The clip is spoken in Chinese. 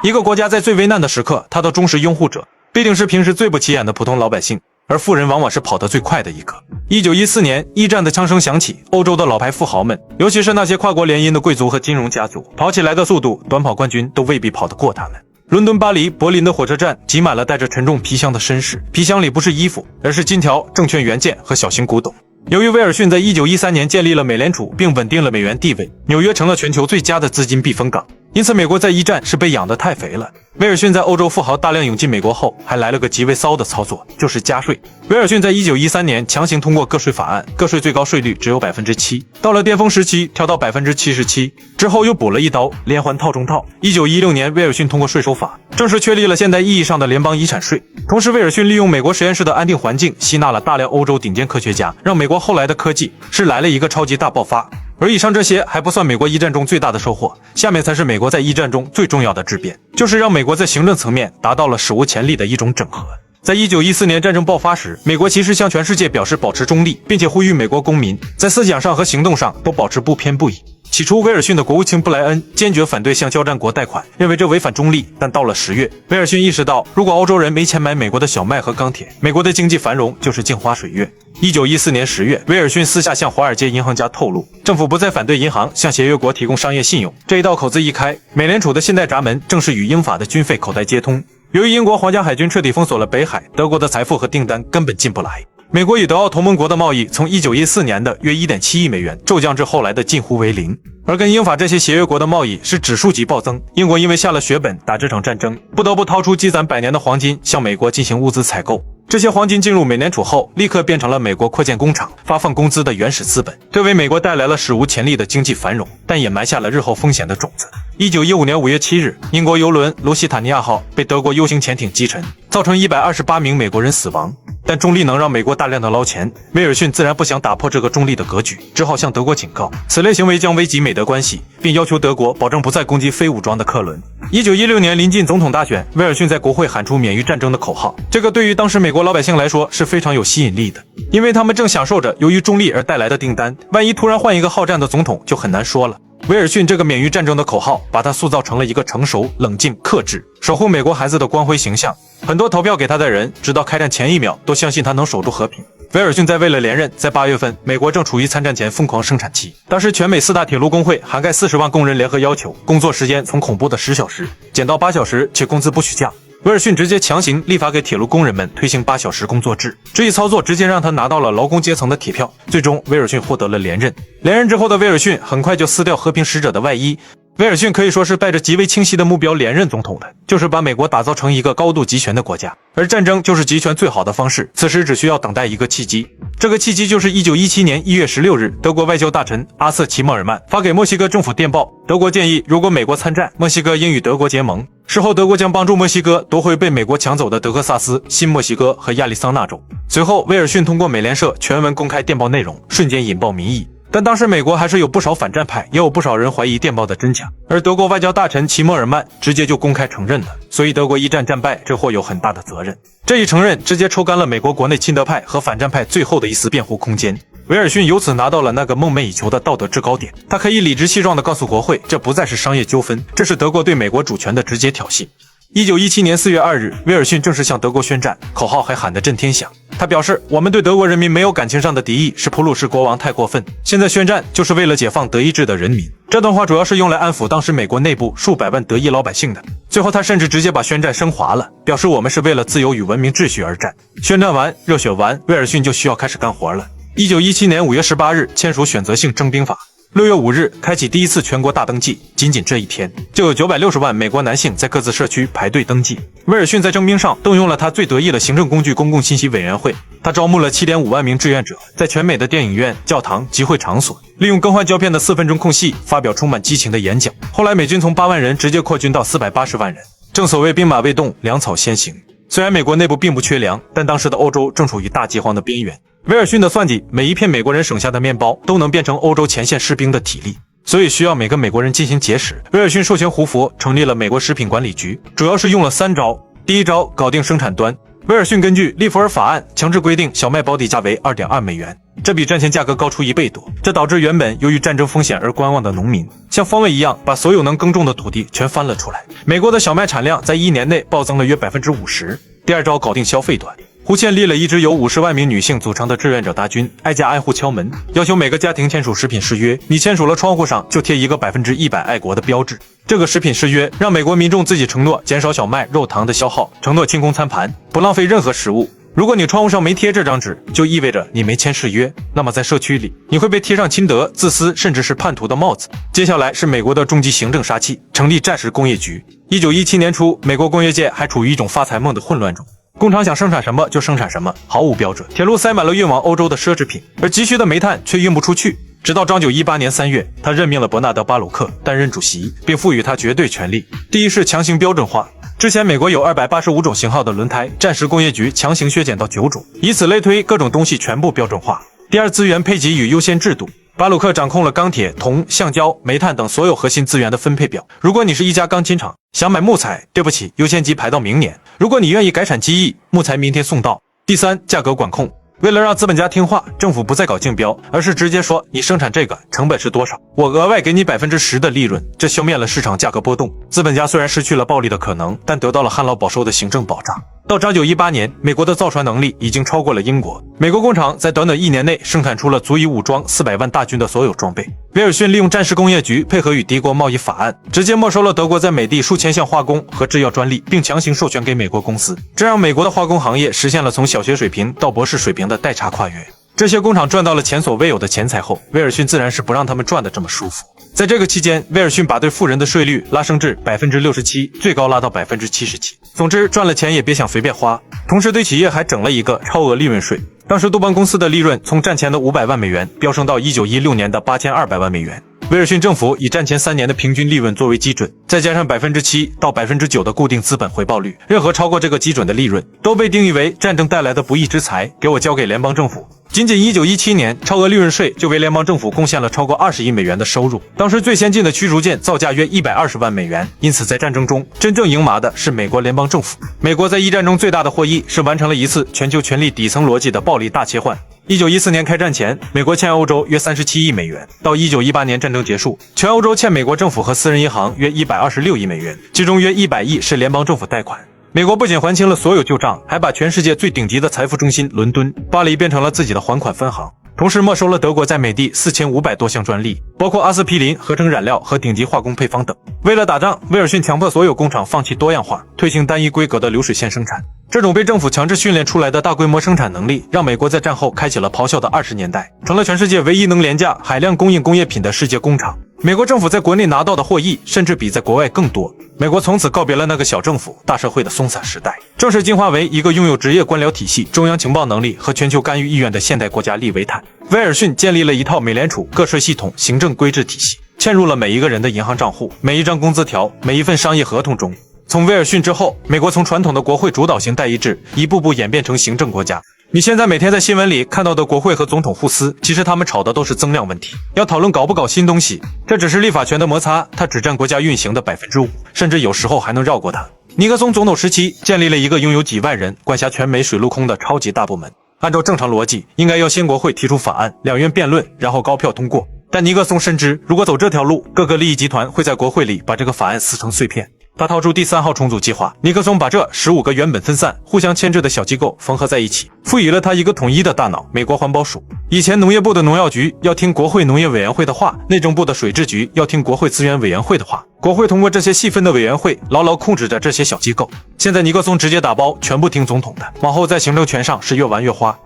一个国家在最危难的时刻，他的忠实拥护者必定是平时最不起眼的普通老百姓，而富人往往是跑得最快的一个。1914年，一战的枪声响起，欧洲的老牌富豪们，尤其是那些跨国联姻的贵族和金融家族，跑起来的速度，短跑冠军都未必跑得过他们。伦敦、巴黎、柏林的火车站挤满了带着沉重皮箱的绅士，皮箱里不是衣服，而是金条、证券原件和小型古董。由于威尔逊在1913年建立了美联储，并稳定了美元地位，纽约成了全球最佳的资金避风港。因此，美国在一战是被养得太肥了。威尔逊在欧洲富豪大量涌进美国后，还来了个极为骚的操作，就是加税。威尔逊在1913年强行通过个税法案，个税最高税率只有 7%， 到了巅峰时期跳到 77%， 之后又补了一刀，连环套中套。1916年，威尔逊通过税收法，正式确立了现代意义上的联邦遗产税。同时，威尔逊利用美国实验室的安定环境，吸纳了大量欧洲顶尖科学家，让美国后来的科技是来了一个超级大爆发。而以上这些还不算美国一战中最大的收获，下面才是美国在一战中最重要的质变，就是让美国在行政层面达到了史无前例的一种整合。在1914年战争爆发时，美国其实向全世界表示保持中立，并且呼吁美国公民在思想上和行动上都保持不偏不倚。起初，威尔逊的国务卿布莱恩坚决反对向交战国贷款，认为这违反中立。但到了10月，威尔逊意识到，如果欧洲人没钱买美国的小麦和钢铁，美国的经济繁荣就是镜花水月。1914年10月，威尔逊私下向华尔街银行家透露，政府不再反对银行向协约国提供商业信用。这一道口子一开，美联储的信贷闸门正式与英法的军费口袋接通。由于英国皇家海军彻底封锁了北海，德国的财富和订单根本进不来。美国与德奥同盟国的贸易从1914年的约 1.7 亿美元骤降至后来的近乎为零，而跟英法这些协约国的贸易是指数级暴增。英国因为下了血本打这场战争，不得不掏出积攒100年的黄金向美国进行物资采购。这些黄金进入美联储后，立刻变成了美国扩建工厂、发放工资的原始资本，这为美国带来了史无前例的经济繁荣，但也埋下了日后风险的种子。1915年5月7日，英国邮轮卢西塔尼亚号被德国 U 型潜艇击沉，造成128名美国人死亡。但中立能让美国大量的捞钱，威尔逊自然不想打破这个中立的格局，只好向德国警告，此类行为将危及美德关系，并要求德国保证不再攻击非武装的客轮。1916年临近总统大选，威尔逊在国会喊出免于战争的口号，这个对于当时美国老百姓来说是非常有吸引力的，因为他们正享受着由于中立而带来的订单，万一突然换一个好战的总统就很难说了。威尔逊这个免于战争的口号，把他塑造成了一个成熟、冷静、克制、守护美国孩子的光辉形象。很多投票给他的人，直到开战前1秒都相信他能守住和平。威尔逊在为了连任，在8月份，美国正处于参战前疯狂生产期。当时全美4大铁路工会涵盖40万工人联合要求，工作时间从恐怖的10小时减到8小时，且工资不许降。威尔逊直接强行立法给铁路工人们推行8小时工作制，这一操作直接让他拿到了劳工阶层的铁票。最终，威尔逊获得了连任。连任之后的威尔逊很快就撕掉和平使者的外衣。威尔逊可以说是带着极为清晰的目标连任总统的，就是把美国打造成一个高度集权的国家，而战争就是集权最好的方式。此时只需要等待一个契机，这个契机就是1917年1月16日，德国外交大臣阿瑟·齐默尔曼发给墨西哥政府电报，德国建议如果美国参战，墨西哥应与德国结盟，事后德国将帮助墨西哥夺回被美国抢走的德克萨斯、新墨西哥和亚利桑那州。随后，威尔逊通过美联社全文公开电报内容，瞬间引爆民意。但当时美国还是有不少反战派，也有不少人怀疑电报的真假，而德国外交大臣齐默尔曼直接就公开承认了，所以德国一战战败，这货有很大的责任。这一承认直接抽干了美国国内亲德派和反战派最后的一丝辩护空间。威尔逊由此拿到了那个梦寐以求的道德制高点，他可以理直气壮地告诉国会，这不再是商业纠纷，这是德国对美国主权的直接挑衅。1917年4月2日，威尔逊正式向德国宣战，口号还喊得震天响。他表示，我们对德国人民没有感情上的敌意，是普鲁士国王太过分，现在宣战就是为了解放德意志的人民。这段话主要是用来安抚当时美国内部数百万德裔老百姓的。最后他甚至直接把宣战升华了，表示我们是为了自由与文明秩序而战。宣战完，热血完，威尔逊就需要开始干活了。1917年5月18日签署选择性征兵法，6月5日开启第一次全国大登记，仅这一天就有960万美国男性在各自社区排队登记。威尔逊在征兵上动用了他最得意的行政工具——公共信息委员会，他招募了7.5万名志愿者，在全美的电影院、教堂、集会场所，利用更换胶片的4分钟空隙发表充满激情的演讲。后来美军从8万人直接扩军到480万人，正所谓兵马未动，粮草先行。虽然美国内部并不缺粮，但当时的欧洲正处于大饥荒的边缘。威尔逊的算计，每一片美国人省下的面包都能变成欧洲前线士兵的体力，所以需要每个美国人进行节食。威尔逊授权胡佛成立了美国食品管理局，主要是用了3招。第一招，搞定生产端。威尔逊根据利弗尔法案强制规定小麦保底价为 2.2 美元，这比战前价格高出1倍多，这导致原本由于战争风险而观望的农民像风味一样把所有能耕种的土地全翻了出来。美国的小麦产量在1年内暴增了约50%。第二招搞定消费端。胡宪立了一支由50万名女性组成的志愿者大军，挨家挨户敲门，要求每个家庭签署食品誓约。你签署了，窗户上就贴一个100%爱国的标志。这个食品誓约让美国民众自己承诺减少小麦、肉、糖的消耗，承诺清空餐盘，不浪费任何食物。如果你窗户上没贴这张纸，就意味着你没签誓约，那么在社区里，你会被贴上亲德、自私，甚至是叛徒的帽子。接下来是美国的终极行政杀器，成立战时工业局。1917年初，美国工业界还处于一种发财梦的混乱中。工厂想生产什么就生产什么，毫无标准。铁路塞满了运往欧洲的奢侈品，而急需的煤炭却运不出去。直到1918年3月，他任命了伯纳德·巴鲁克担任主席，并赋予他绝对权力。第一是强行标准化。之前美国有285种型号的轮胎，战时工业局强行削减到9种，以此类推，各种东西全部标准化。第二，资源配给与优先制度。巴鲁克掌控了钢铁、铜、橡胶、煤炭等所有核心资源的分配表。如果你是一家钢筋厂，想买木材，对不起，优先级排到明年。如果你愿意改产机翼，木材明天送到。第三，价格管控。为了让资本家听话，政府不再搞竞标，而是直接说你生产这个成本是多少，我额外给你10%的利润，这消灭了市场价格波动。资本家虽然失去了暴利的可能，但得到了旱涝保收的行政保障。到1918年，美国的造船能力已经超过了英国。美国工厂在短短1年内生产出了足以武装400万大军的所有装备。威尔逊利用战时工业局配合与敌国贸易法案，直接没收了德国在美地数千项化工和制药专利，并强行授权给美国公司，这让美国的化工行业实现了从小学水平到博士水平的代差跨越。这些工厂赚到了前所未有的钱财后，威尔逊自然是不让他们赚得这么舒服。在这个期间，威尔逊把对富人的税率拉升至67%，最高拉到77%。总之，赚了钱也别想随便花。同时，对企业还整了一个超额利润税。当时杜邦公司的利润从战前的500万美元飙升到1916年的8200万美元。威尔逊政府以战前3年的平均利润作为基准，再加上7%到9%的固定资本回报率，任何超过这个基准的利润都被定义为战争带来的不义之财，给我交给联邦政府。仅仅1917年，超额利润税就为联邦政府贡献了超过20亿美元的收入。当时最先进的驱逐舰造价约120万美元，因此在战争中真正赢麻的是美国联邦政府。美国在一战中最大的获益是完成了一次全球权力底层逻辑的暴力大切换。1914年开战前，美国欠欧洲约37亿美元，到1918年战争结束，全欧洲欠美国政府和私人银行约126亿美元，其中约100亿是联邦政府贷款。美国不仅还清了所有旧账，还把全世界最顶级的财富中心伦敦、巴黎变成了自己的还款分行，同时没收了德国在美地4500多项专利，包括阿司匹林、合成染料和顶级化工配方等。为了打仗，威尔逊强迫所有工厂放弃多样化，推行单一规格的流水线生产。这种被政府强制训练出来的大规模生产能力，让美国在战后开启了咆哮的20年代，成了全世界唯一能廉价海量供应工业品的世界工厂。美国政府在国内拿到的获益，甚至比在国外更多。美国从此告别了那个小政府、大社会的松散时代，正式进化为一个拥有职业官僚体系、中央情报能力和全球干预意愿的现代国家利维坦。威尔逊建立了一套美联储个税系统行政规制体系，嵌入了每一个人的银行账户、每一张工资条、每一份商业合同中。从威尔逊之后，美国从传统的国会主导型代议制一步步演变成行政国家。你现在每天在新闻里看到的国会和总统互撕，其实他们吵的都是增量问题，要讨论搞不搞新东西。这只是立法权的摩擦，它只占国家运行的5%，甚至有时候还能绕过它。尼克松总统时期建立了一个拥有几万人、管辖全美水陆空的超级大部门。按照正常逻辑，应该要先国会提出法案，两院辩论，然后高票通过。但尼克松深知，如果走这条路，各个利益集团会在国会里把这个法案撕成碎片。他掏出第3号重组计划，尼克松把这15个原本分散、互相牵制的小机构缝合在一起，赋予了他一个统一的大脑——美国环保署。以前农业部的农药局要听国会农业委员会的话，内政部的水质局要听国会资源委员会的话，国会通过这些细分的委员会牢牢控制着这些小机构。现在尼克松直接打包，全部听总统的，往后在行政权上是越玩越花。